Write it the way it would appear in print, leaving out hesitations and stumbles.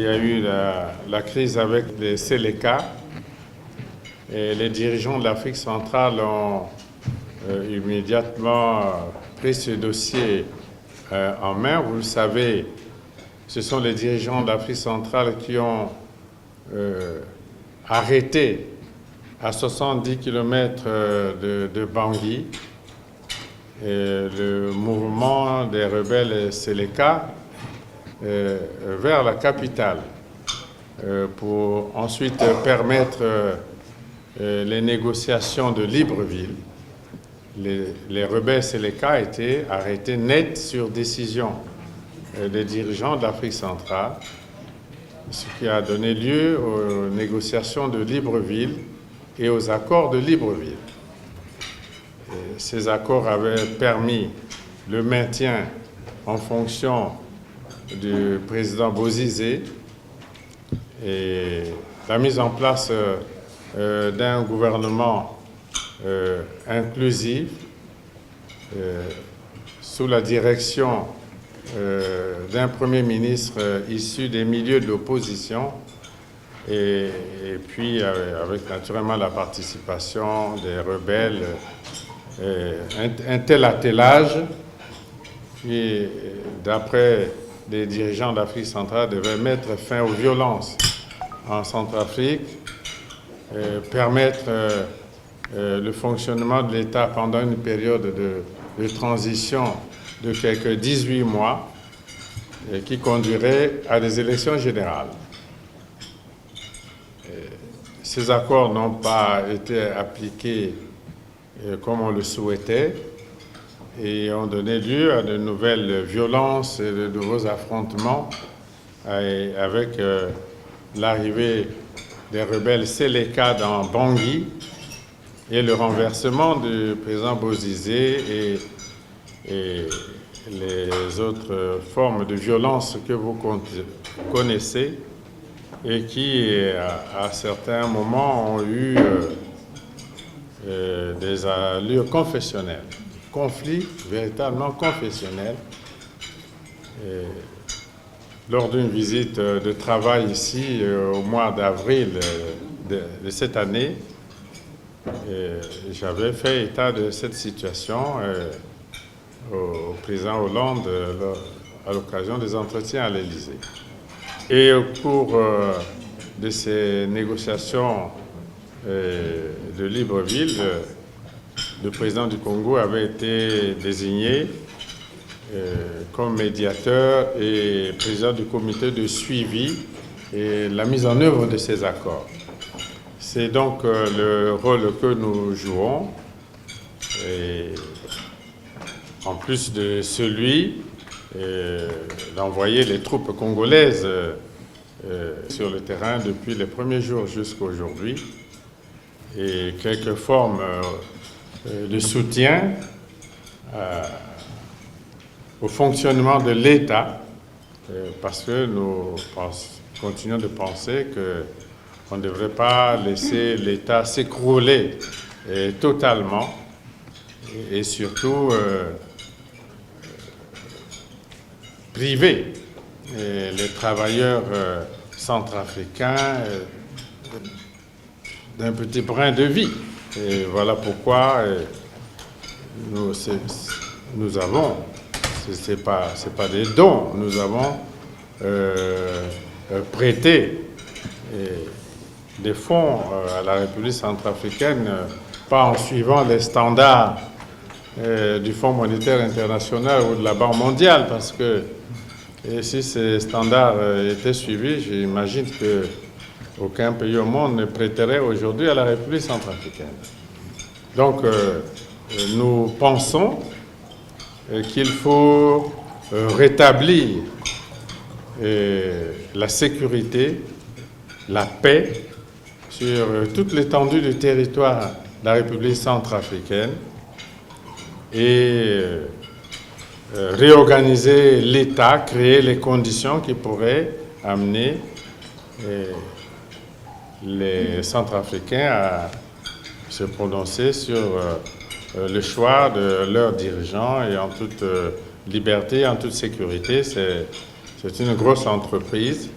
y a eu la crise avec les Séléka, et les dirigeants de l'Afrique centrale ont immédiatement pris ce dossier en main. Vous le savez, ce sont les dirigeants de l'Afrique centrale qui ont arrêté à 70 km de Bangui le mouvement des rebelles Séléka vers la capitale pour ensuite permettre les négociations de Libreville. Les rebelles Séléka étaient arrêtés net sur décision des dirigeants de l'Afrique centrale, ce qui a donné lieu aux négociations de Libreville et aux accords de Libreville. Et ces accords avaient permis le maintien en fonction du président Bozizé et la mise en place d'un gouvernement inclusif sous la direction d'un Premier ministre issu des milieux de l'opposition et puis avec naturellement la participation des rebelles, un tel attelage qui, d'après les dirigeants d'Afrique centrale, devait mettre fin aux violences en Centrafrique, permettre le fonctionnement de l'État pendant une période de transition de quelques 18 mois qui conduirait à des élections générales. Ces accords n'ont pas été appliqués comme on le souhaitait et ont donné lieu à de nouvelles violences et de nouveaux affrontements avec l'arrivée des rebelles Séléka dans Bangui et le renversement du président Bozizé et les autres formes de violence que vous connaissez et qui, à certains moments, ont eu des allures confessionnelles, conflits véritablement confessionnels. Lors d'une visite de travail ici au mois d'avril de cette année, j'avais fait état de cette situation au président Hollande à l'occasion des entretiens à l'Élysée. Et au cours de ces négociations de Libreville, le président du Congo avait été désigné comme médiateur et président du comité de suivi et la mise en œuvre de ces accords. C'est donc le rôle que nous jouons, et en plus de celui d'envoyer les troupes congolaises sur le terrain depuis les premiers jours jusqu'à aujourd'hui, et quelques formes de soutien au fonctionnement de l'État, parce que nous continuons de penser qu'on ne devrait pas laisser l'État s'écrouler totalement et surtout priver les travailleurs centrafricains d'un petit brin de vie. Et voilà pourquoi nous avons, ce n'est pas des dons, nous avons prêté des fonds à la République centrafricaine, pas en suivant les standards du Fonds monétaire international ou de la Banque mondiale, parce que si ces standards étaient suivis, j'imagine qu'aucun pays au monde ne prêterait aujourd'hui à la République centrafricaine. Donc, nous pensons qu'il faut rétablir la sécurité, la paix sur toute l'étendue du territoire de la République centrafricaine et réorganiser l'État, créer les conditions qui pourraient amener les Centrafricains à se prononcer sur le choix de leurs dirigeants et en toute liberté, en toute sécurité. C'est une grosse entreprise